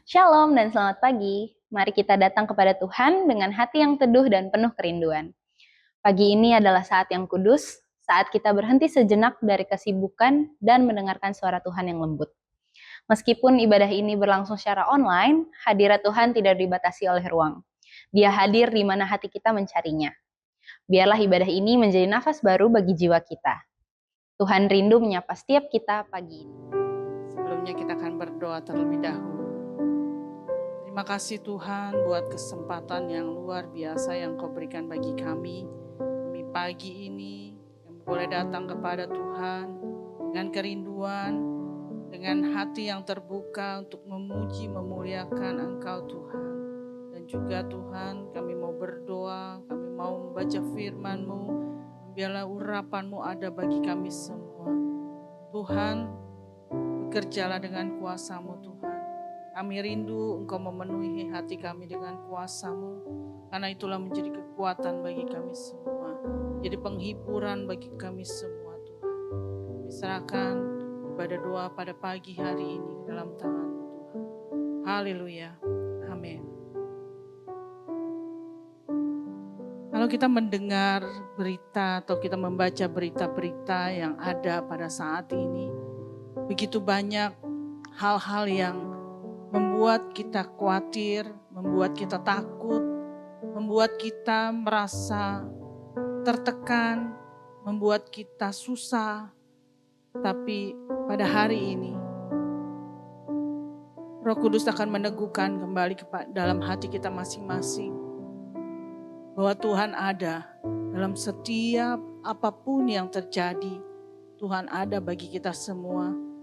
Shalom dan selamat pagi. Mari kita datang kepada Tuhan dengan hati yang teduh dan penuh kerinduan. Pagi ini adalah saat yang kudus, saat kita berhenti sejenak dari kesibukan dan mendengarkan suara Tuhan yang lembut. Meskipun ibadah ini berlangsung secara online, hadirat Tuhan tidak dibatasi oleh ruang. Dia hadir di mana hati kita mencarinya. Biarlah ibadah ini menjadi nafas baru bagi jiwa kita. Tuhan rindu menyapa setiap kita pagi ini. Sebelumnya kita akan berdoa terlebih dahulu. Terima kasih Tuhan buat kesempatan yang luar biasa yang Kau berikan bagi kami. Kami pagi ini yang boleh datang kepada Tuhan dengan kerinduan, dengan hati yang terbuka untuk memuji, memuliakan Engkau Tuhan. Dan juga Tuhan kami mau berdoa, kami mau membaca firman-Mu. Biarlah urapan-Mu ada bagi kami semua. Tuhan, bekerjalah dengan kuasa-Mu Tuhan. Kami rindu Engkau memenuhi hati kami dengan kuasa-Mu, karena itulah menjadi kekuatan bagi kami semua, jadi penghiburan bagi kami semua Tuhan. Kami serahkan ibadah doa pada pagi hari ini ke dalam tangan-Mu Tuhan. Haleluya, amin. Kalau kita mendengar berita atau kita membaca berita-berita yang ada pada saat ini, begitu banyak hal-hal yang membuat kita khawatir, membuat kita takut, membuat kita merasa tertekan, membuat kita susah. Tapi pada hari ini, Roh Kudus akan meneguhkan kembali dalam hati kita masing-masing bahwa Tuhan ada dalam setiap apapun yang terjadi. Tuhan ada bagi kita semua.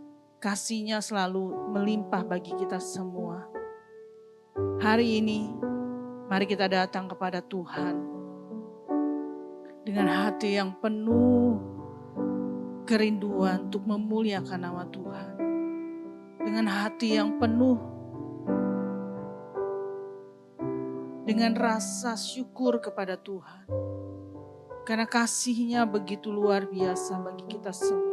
Kasih-Nya selalu melimpah bagi kita semua. Hari ini, mari kita datang kepada Tuhan dengan hati yang penuh kerinduan untuk memuliakan nama Tuhan. Dengan hati yang penuh dengan rasa syukur kepada Tuhan. Karena kasih-Nya begitu luar biasa bagi kita semua.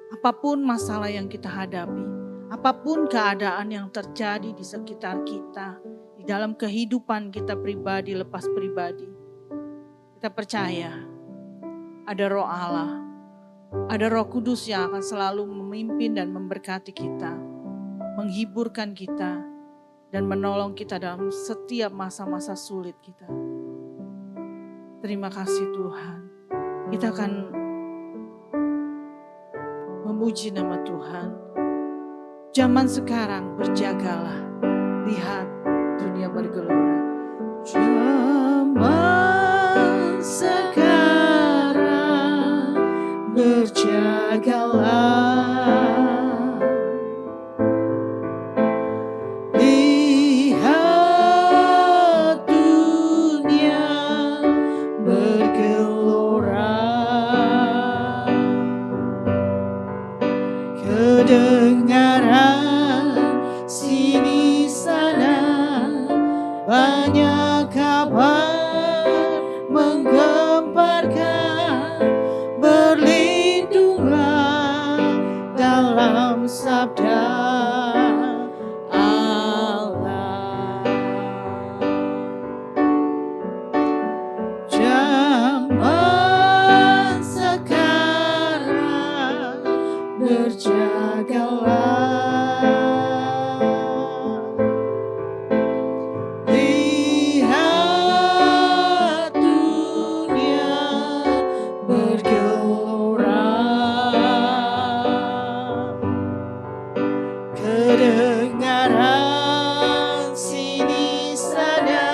Apapun masalah yang kita hadapi, apapun keadaan yang terjadi di sekitar kita, di dalam kehidupan kita pribadi lepas pribadi, kita percaya ada Roh Allah, ada Roh Kudus yang akan selalu memimpin dan memberkati kita, menghiburkan kita, dan menolong kita dalam setiap masa-masa sulit kita. Terima kasih Tuhan. Kita akan memuji nama Tuhan. Zaman sekarang berjagalah, lihat dunia bergelora. Zaman sekarang berjagalah, lihat dunia bergelora. Kedengaran sini sana banyak kabar menggemparkan, berlindunglah dalam sabda Allah. Zaman sekarang berjagalah, lihat dunia bergelora. Kedengaran sini sana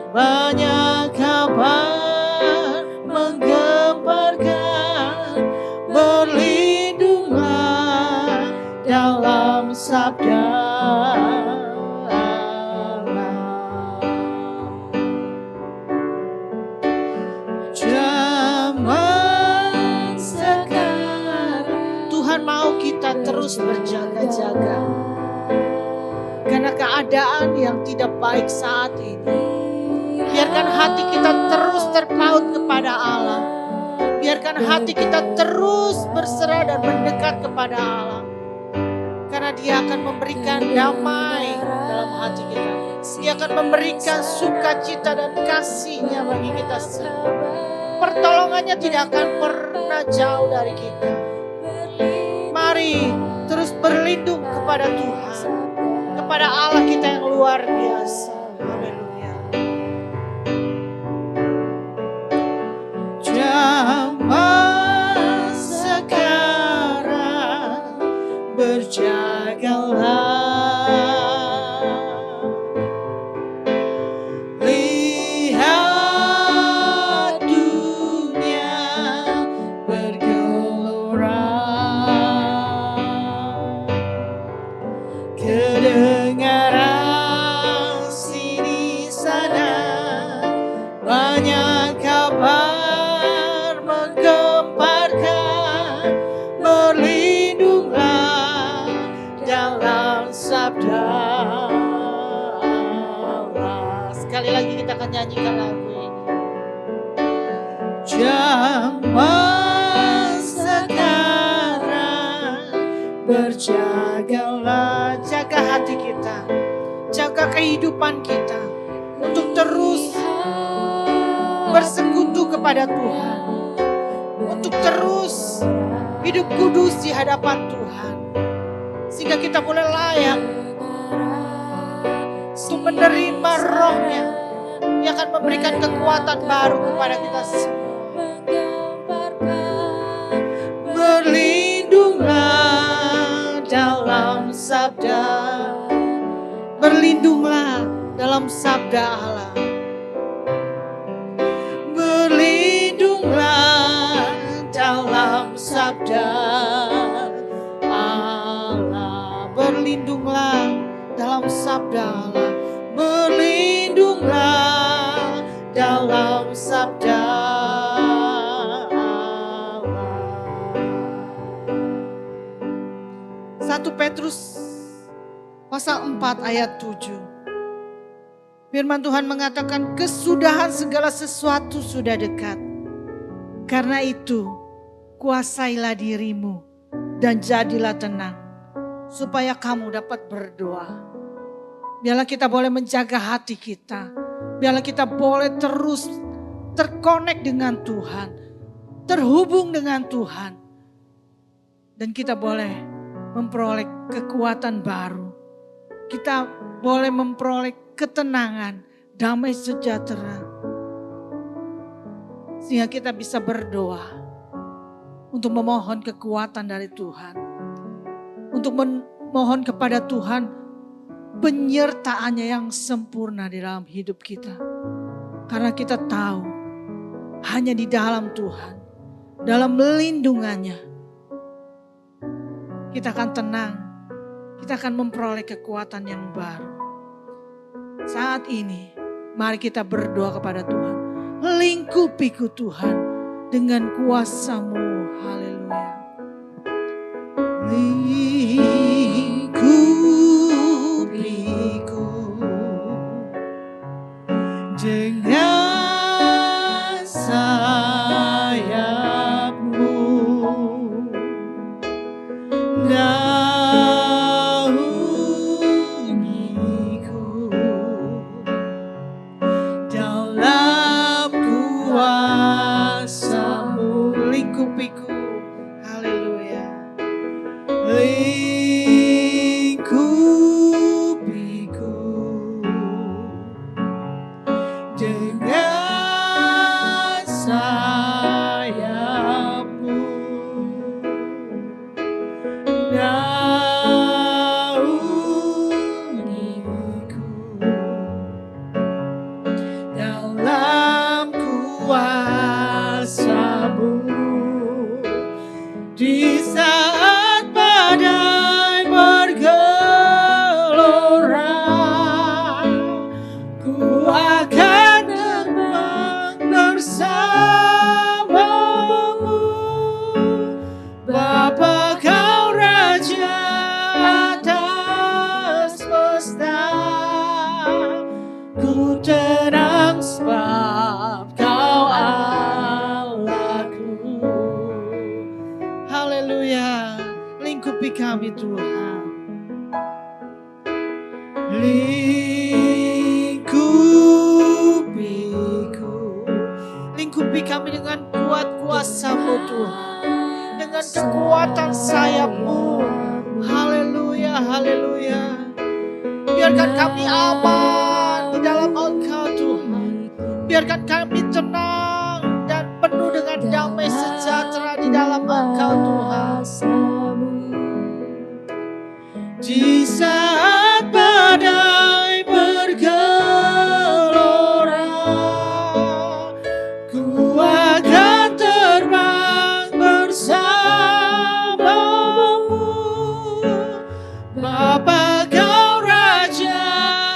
banyak kabar menggemparkan, berlindunglah dalam sabda Allah. Zaman sekarang Tuhan mau kita terus berjaga-jaga, karena keadaan yang tidak baik saat ini. Biarkan hati kita terus terpaut kepada Allah. Biarkan hati kita terus berserah dan mendekat kepada Allah. karena Dia akan memberikan damai dalam hati kita. Dia akan memberikan sukacita dan kasih-Nya bagi kita semua. Pertolongannya tidak akan pernah jauh dari kita. Mari terus berlindung kepada Tuhan, kepada Allah kita yang luar biasa. Haleluya. Zaman sekarang berjagalah. Sekali lagi kita akan nyanyikan lagu ini. Zaman sekarang berjagalah, jaga hati kita, jaga kehidupan kita untuk terus bersekutu kepada Tuhan, untuk terus hidup kudus di hadapan Tuhan, sehingga kita boleh layak untuk menerima Roh-Nya yang akan memberikan kekuatan baru kepada kita semua. Berlindunglah dalam sabda, berlindunglah dalam sabda Allah. Berlindunglah dalam sabda Allah, berlindunglah dalam sabda Allah. Berlindunglah dalam sabda Allah. 1 Petrus pasal 4 ayat 7. Firman Tuhan mengatakan kesudahan segala sesuatu sudah dekat. Karena itu kuasailah dirimu dan jadilah tenang supaya kamu dapat berdoa. Biarlah kita boleh menjaga hati kita. Biarlah kita boleh terus terkonek dengan Tuhan. Terhubung dengan Tuhan. Dan kita boleh memperoleh kekuatan baru. Kita boleh memperoleh ketenangan, damai sejahtera. Sehingga kita bisa berdoa. Untuk memohon kekuatan dari Tuhan. Untuk memohon kepada Tuhan penyertaannya yang sempurna di dalam hidup kita. Karena kita tahu hanya di dalam Tuhan, dalam lindungannya, kita akan tenang, kita akan memperoleh kekuatan yang baru. Saat ini, mari kita berdoa kepada Tuhan. Lingkupiku Tuhan dengan kuasa-Mu. Haleluya. Dengan sayap-Mu naungiku dalam kuasa-Mu, lingkupiku. Haleluya. Dengan sayap-Mu naungiku dalam kuasa-Mu di saat badai bergelora. Ku akan terbang bersama-Mu, Bapa Kau Raja atas semesta. Ku tenang sebab Kau Allahku. Haleluya, lingkupi kami Tuhan. Lingkupi kami dengan kuat kuasa-Mu Tuhan, dengan kekuatan sayap-Mu. Haleluya, haleluya. Biarkan kami aman di dalam Engkau Tuhan. Biarkan kami tenang dan penuh dengan damai sejahtera di dalam Engkau Tuhan. Di saat badai bergelora, ku akan terbang bersamamu. Bapa Kau Raja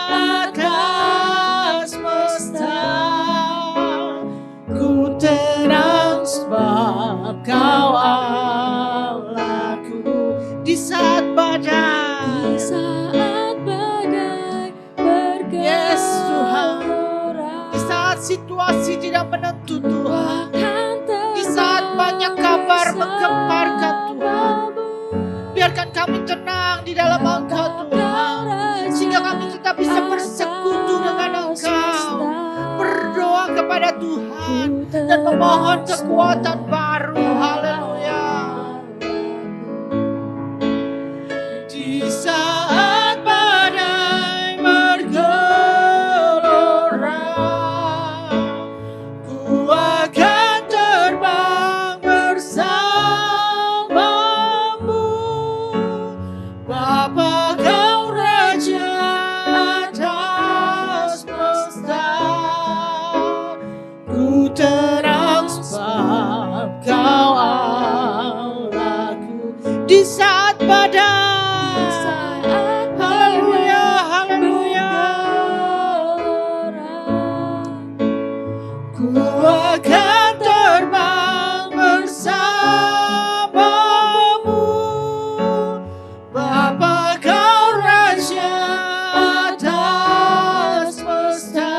atas semesta, ku tenang sebab Kau Allahku. Di saat badai, yes Tuhan, di saat situasi tidak menentu Tuhan, di saat banyak kabar menggemparkan Tuhan, biarkan kami tenang di dalam Engkau Tuhan, sehingga kami tetap bisa bersekutu dengan Engkau, berdoa kepada Tuhan dan memohon kekuatan baru. Haleluya. Di saat badai bergelora, ku akan terbang bersamamu. Bapa Kau Raja atas semesta, ku tenang sebab Kau Allahku. Di saat badai, haleluya, haleluya, ku akan terbang bersamamu. Bapa Kau Raja atas semesta,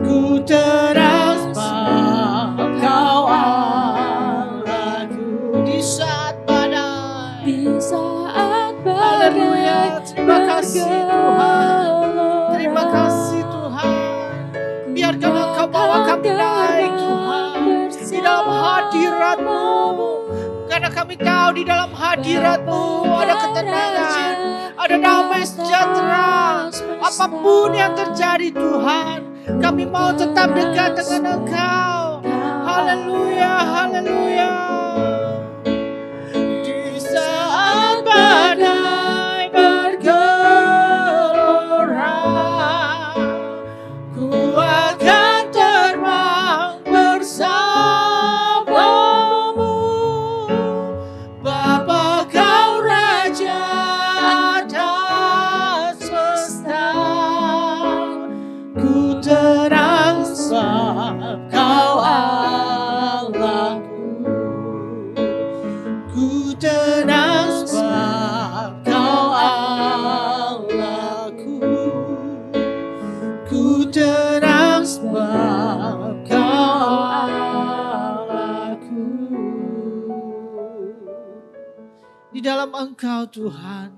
ku tenang sebab Kau Allahku. Di saat badai, haleluya, terima kasih Tuhan, terima kasih Tuhan. Biarkan Engkau bawa kami naik Tuhan di dalam hadirat-Mu, karena kami tahu di dalam hadirat-Mu ada ketenangan, ada damai sejahtera. Apapun yang terjadi Tuhan, kami mau tetap dekat dengan Engkau. Haleluya, haleluya. Di saat badai bergelora, ku akan terbang bersamamu. Bapa Kau Raja atas semesta, ku tenang sebab Kau Allahku. Ku tenang sebab Kau Allahku. Ku tenang sebab Kau Allahku. Di dalam Engkau Tuhan,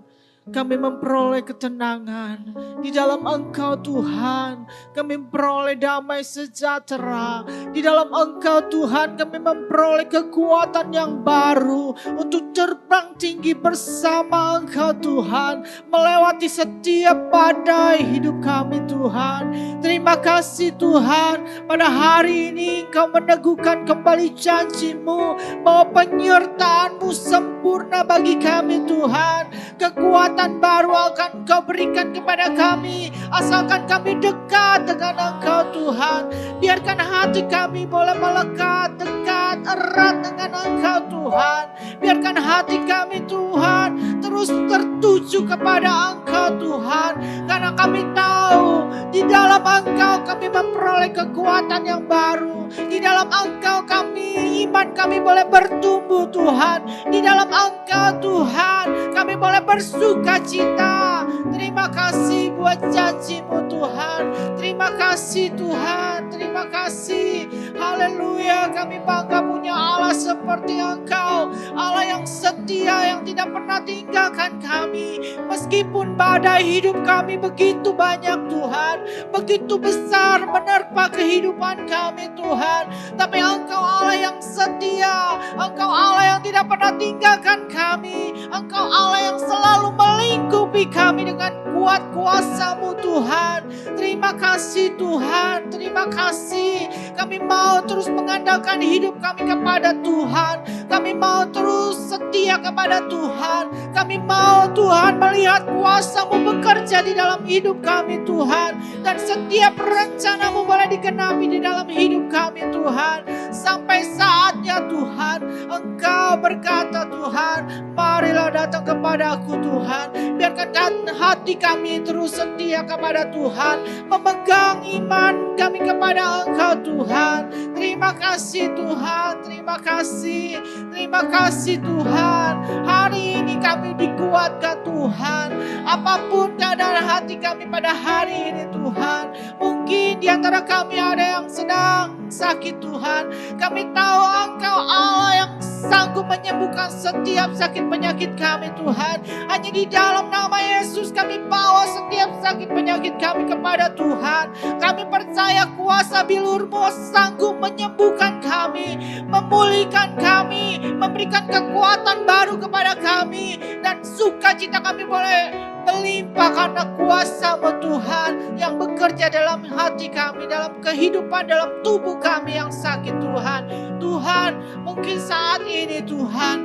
kami memperoleh ketenangan. Di dalam Engkau Tuhan, kami memperoleh damai sejahtera. Di dalam Engkau Tuhan, kami memperoleh kekuatan yang baru untuk terbang tinggi bersama Engkau Tuhan, melewati setiap badai hidup kami Tuhan. Terima kasih Tuhan, pada hari ini Engkau meneguhkan kembali janji-Mu bahwa penyertaan-Mu sempurna bagi kami Tuhan. Kekuatan baru akan Engkau berikan kepada kami, asalkan kami dekat dengan Engkau Tuhan. Biarkan hati kami boleh melekat, dekat, erat dengan Engkau Tuhan. Biarkan hati kami Tuhan terus tertuju kepada Engkau Tuhan, karena kami tahu di dalam Engkau kami memperoleh kekuatan yang baru. Di dalam Engkau kami, iman kami boleh bertumbuh Tuhan. Di dalam Engkau Tuhan kami boleh bersuka cita. Terima kasih buat janji-Mu Tuhan. Terima kasih Tuhan, terima kasih. Haleluya. Haleluya, kami bangga punya Allah seperti Engkau. Allah yang setia, yang tidak pernah tinggalkan kami. Meskipun badai hidup kami begitu banyak Tuhan, begitu besar menerpa kehidupan kami Tuhan. Tapi Engkau Allah yang setia, Engkau Allah yang tidak pernah tinggalkan kami. Engkau Allah yang selalu melingkupi kami dengan kuat kuasa-Mu Tuhan. Terima kasih Tuhan, terima kasih. Kami mau terus mengandalkan hidup kami kepada Tuhan. Kami mau terus setia kepada Tuhan. Kami mau Tuhan melihat kuasa-Mu bekerja di dalam hidup kami Tuhan. Dan setiap rencana-Mu boleh digenapi di dalam hidup kami Tuhan. Sampai saatnya Tuhan, Engkau berkata Tuhan, marilah datang kepada Aku Tuhan. Biarkan hati kami terus setia kepada Tuhan. Memegang iman kami kepada Engkau Tuhan. Terima kasih Tuhan, terima kasih. Terima kasih Tuhan. Hari ini kami dikuatkan Tuhan. Apapun keadaan hati kami pada hari ini Tuhan. Mungkin di antara kami ada yang sedang sakit Tuhan. Kami tahu Engkau Allah yang sanggup menyembuhkan setiap sakit penyakit kami Tuhan. Hanya di dalam nama Yesus kami bawa setiap sakit penyakit kami kepada Tuhan. Kami percaya kuasa bilur-Mu sanggup menyembuhkan kami, memulihkan kami, memberikan kekuatan baru kepada kami. Dan sukacita kami boleh melimpah karena kuasa-Mu Tuhan yang bekerja dalam hati kami, dalam kehidupan, dalam tubuh kami yang sakit Tuhan. Tuhan, mungkin saat ini Tuhan,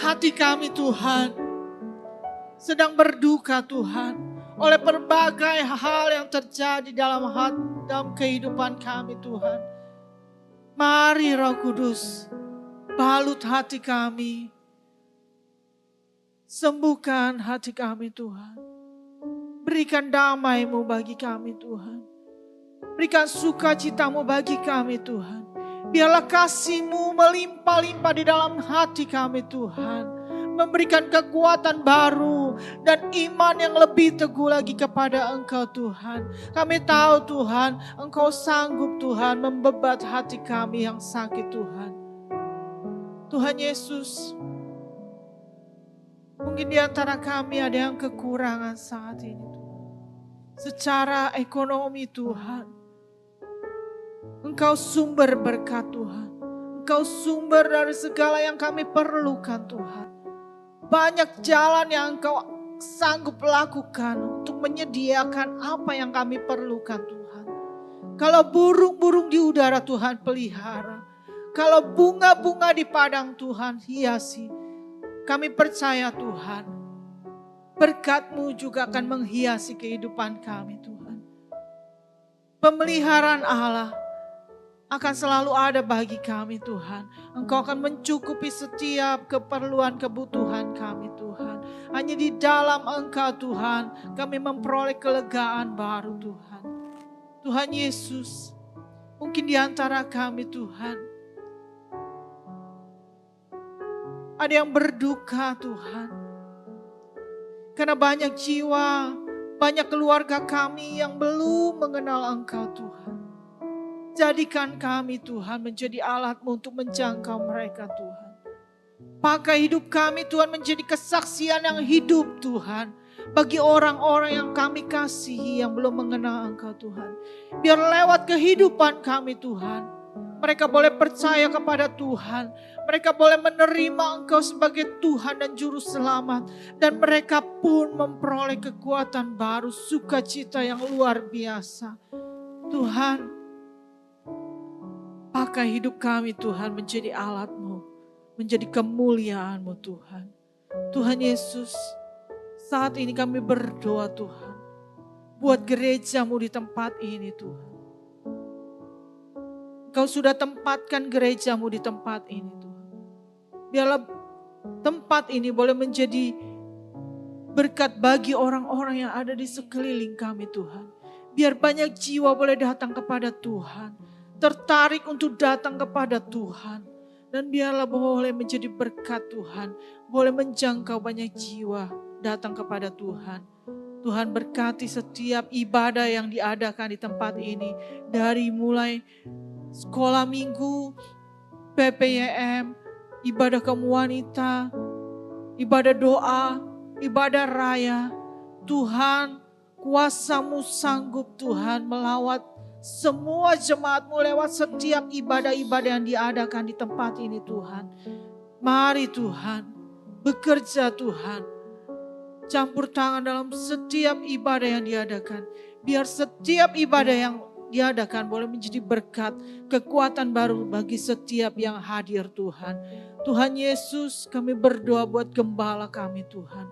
hati kami Tuhan sedang berduka Tuhan oleh berbagai hal yang terjadi dalam kehidupan kami Tuhan. Mari Roh Kudus, balut hati kami, sembuhkan hati kami Tuhan. Berikan damai-Mu bagi kami Tuhan. Berikan sukacita-Mu bagi kami Tuhan. Biarlah kasih-Mu melimpah-limpah di dalam hati kami Tuhan. Memberikan kekuatan baru dan iman yang lebih teguh lagi kepada Engkau Tuhan. Kami tahu Tuhan, Engkau sanggup Tuhan membebat hati kami yang sakit Tuhan. Tuhan Yesus, mungkin di antara kami ada yang kekurangan saat ini Tuhan. Secara ekonomi Tuhan, Engkau sumber berkat Tuhan. Engkau sumber dari segala yang kami perlukan Tuhan. Banyak jalan yang Engkau sanggup lakukan untuk menyediakan apa yang kami perlukan Tuhan. Kalau burung-burung di udara Tuhan pelihara. Kalau bunga-bunga di padang Tuhan hiasi. Kami percaya Tuhan, berkat-Mu juga akan menghiasi kehidupan kami Tuhan. Pemeliharaan Allah akan selalu ada bagi kami Tuhan. Engkau akan mencukupi setiap keperluan kebutuhan kami Tuhan. Hanya di dalam Engkau Tuhan kami memperoleh kelegaan baru Tuhan. Tuhan Yesus, mungkin di antara kami Tuhan ada yang berduka Tuhan. Karena banyak jiwa, banyak keluarga kami yang belum mengenal Engkau Tuhan. Jadikan kami Tuhan menjadi alat-Mu untuk menjangkau mereka Tuhan. Pakai hidup kami Tuhan menjadi kesaksian yang hidup Tuhan. Bagi orang-orang yang kami kasihi yang belum mengenal Engkau Tuhan. Biar lewat kehidupan kami Tuhan, mereka boleh percaya kepada Tuhan. Mereka boleh menerima Engkau sebagai Tuhan dan Juru Selamat. Dan mereka pun memperoleh kekuatan baru, sukacita yang luar biasa. Tuhan, pakai hidup kami Tuhan menjadi alat-Mu, menjadi kemuliaan-Mu Tuhan. Tuhan Yesus, saat ini kami berdoa Tuhan, buat gereja-Mu di tempat ini Tuhan. Engkau sudah tempatkan gereja-Mu di tempat ini Tuhan. Biarlah tempat ini boleh menjadi berkat bagi orang-orang yang ada di sekeliling kami Tuhan. Biar banyak jiwa boleh datang kepada Tuhan. Tertarik untuk datang kepada Tuhan. Dan biarlah boleh menjadi berkat Tuhan. Boleh menjangkau banyak jiwa datang kepada Tuhan. Tuhan berkati setiap ibadah yang diadakan di tempat ini. Dari mulai sekolah minggu, PPYM, ibadah kaum wanita, ibadah doa, ibadah raya. Tuhan, kuasa-Mu sanggup Tuhan melawat semua jemaat-Mu lewat setiap ibadah-ibadah yang diadakan di tempat ini Tuhan. Mari Tuhan, bekerja Tuhan. Campur tangan dalam setiap ibadah yang diadakan. Biar setiap ibadah yang diadakan boleh menjadi berkat, kekuatan baru bagi setiap yang hadir Tuhan. Tuhan Yesus, kami berdoa buat gembala kami Tuhan.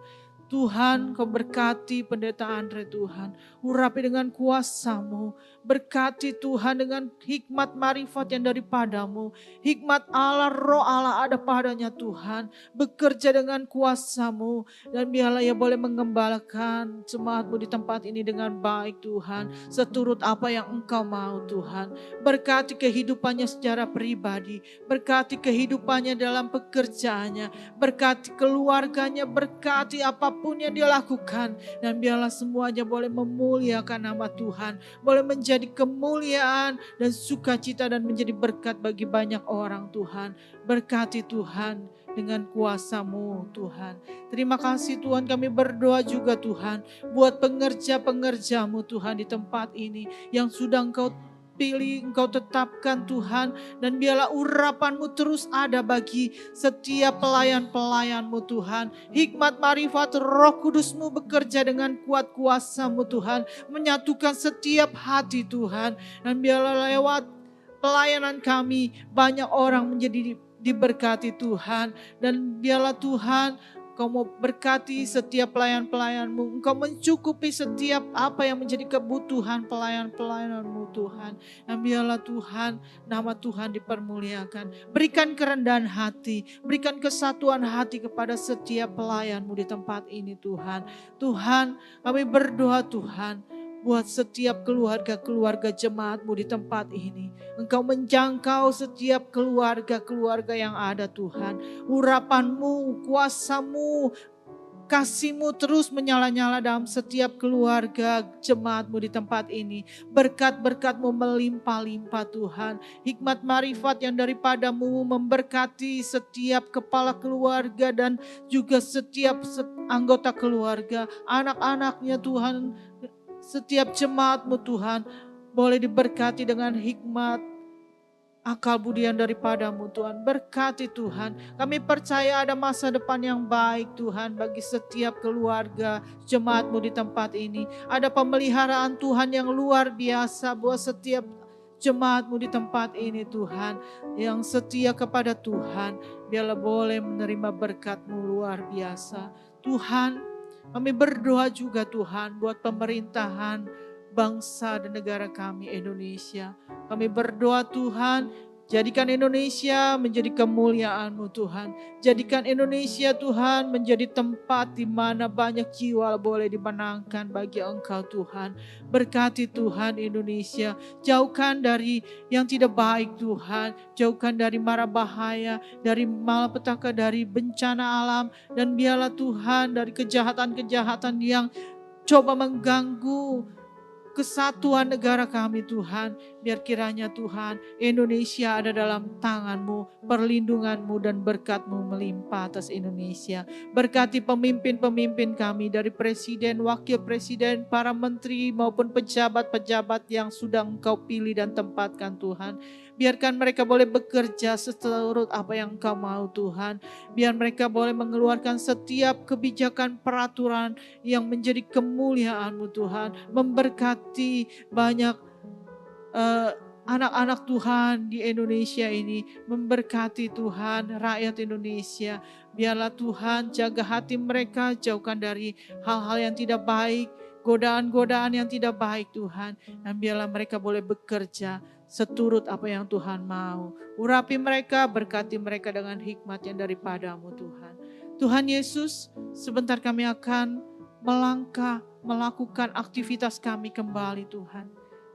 Tuhan, Kau berkati pendeta Andre Tuhan. Urapi dengan kuasa-Mu. Berkati Tuhan dengan hikmat marifat yang daripada-Mu. Hikmat Allah, roh Allah ada padanya Tuhan. Bekerja dengan kuasa-Mu. Dan biarlah ia boleh mengembalakan jemaat-Mu di tempat ini dengan baik Tuhan. Seturut apa yang Engkau mau Tuhan. Berkati kehidupannya secara pribadi. Berkati kehidupannya dalam pekerjaannya. Berkati keluarganya. Berkati apapun yang dia lakukan. Dan biarlah semuanya boleh memuliakan nama Tuhan. Boleh menjadi kemuliaan dan sukacita dan menjadi berkat bagi banyak orang Tuhan. Berkati Tuhan dengan kuasa-Mu Tuhan. Terima kasih Tuhan, kami berdoa juga Tuhan. Buat pengerja-pengerja-Mu Tuhan di tempat ini. Yang sudah Engkau pilih, Engkau tetapkan Tuhan. Dan biarlah urapan-Mu terus ada bagi setiap pelayan-pelayan-Mu Tuhan. Hikmat marifat Roh Kudus-Mu bekerja dengan kuat kuasa-Mu Tuhan. Menyatukan setiap hati Tuhan. Dan biarlah lewat pelayanan kami banyak orang menjadi diberkati Tuhan. Dan biarlah Tuhan Kau mau berkati setiap pelayan-pelayan-Mu. Engkau mencukupi setiap apa yang menjadi kebutuhan pelayan-pelayan-Mu Tuhan. Dan biarlah Tuhan, nama Tuhan dipermuliakan. Berikan kerendahan hati, berikan kesatuan hati kepada setiap pelayan-Mu di tempat ini Tuhan. Tuhan, kami berdoa Tuhan, buat setiap keluarga-keluarga jemaat-Mu di tempat ini. Engkau menjangkau setiap keluarga-keluarga yang ada Tuhan. Urapan-Mu, kuasa-Mu, kasih-Mu terus menyala-nyala dalam setiap keluarga jemaat-Mu di tempat ini. Berkat-berkat-Mu melimpah-limpah Tuhan. Hikmat marifat yang daripada-Mu memberkati setiap kepala keluarga dan juga setiap anggota keluarga. Anak-anaknya Tuhan, setiap jemaat-Mu Tuhan boleh diberkati dengan hikmat, akal budi yang daripada-Mu Tuhan. Berkati Tuhan. Kami percaya ada masa depan yang baik Tuhan bagi setiap keluarga jemaat-Mu di tempat ini. Ada pemeliharaan Tuhan yang luar biasa buat setiap jemaat-Mu di tempat ini Tuhan. Yang setia kepada Tuhan. Biarlah boleh menerima berkat-Mu luar biasa. Tuhan, kami berdoa juga Tuhan buat pemerintahan bangsa dan negara kami Indonesia. Kami berdoa Tuhan, jadikan Indonesia menjadi kemuliaan-Mu Tuhan. Jadikan Indonesia Tuhan menjadi tempat di mana banyak jiwa boleh dimenangkan bagi Engkau Tuhan. Berkati Tuhan Indonesia. Jauhkan dari yang tidak baik Tuhan. Jauhkan dari mara bahaya, dari malapetaka, dari bencana alam. Dan biarlah Tuhan dari kejahatan-kejahatan yang coba mengganggu kesatuan negara kami Tuhan. Biar kiranya Tuhan Indonesia ada dalam tangan-Mu, perlindungan-Mu dan berkat-Mu melimpah atas Indonesia. Berkati pemimpin-pemimpin kami dari presiden, wakil presiden, para menteri maupun pejabat-pejabat yang sudah Engkau pilih dan tempatkan Tuhan. Biarkan mereka boleh bekerja seturut apa yang Engkau mau Tuhan. Biar mereka boleh mengeluarkan setiap kebijakan peraturan yang menjadi kemuliaan-Mu Tuhan. Memberkati banyak anak-anak Tuhan di Indonesia ini. Memberkati Tuhan rakyat Indonesia. Biarlah Tuhan jaga hati mereka, jauhkan dari hal-hal yang tidak baik, godaan-godaan yang tidak baik Tuhan. Dan biarlah mereka boleh bekerja seturut apa yang Tuhan mau. Urapi mereka, berkati mereka dengan hikmat yang daripada-Mu Tuhan. Tuhan Yesus, sebentar kami akan melangkah, melakukan aktivitas kami kembali Tuhan.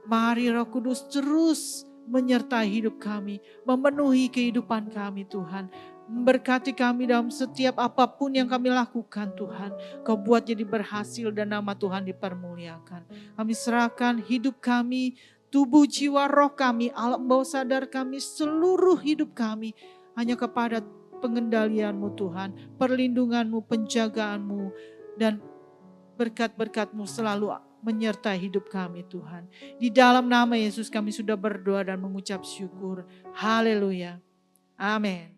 Mari Roh Kudus terus menyertai hidup kami, memenuhi kehidupan kami Tuhan. Memberkati kami dalam setiap apapun yang kami lakukan Tuhan. Kau buat jadi berhasil dan nama Tuhan dipermuliakan. Kami serahkan hidup kami, tubuh, jiwa, roh kami, alam bawah sadar kami, seluruh hidup kami hanya kepada pengendalian-Mu Tuhan, perlindungan-Mu, penjagaan-Mu, dan berkat-berkat-Mu selalu menyertai hidup kami Tuhan. Di dalam nama Yesus kami sudah berdoa dan mengucap syukur. Haleluya. Amin.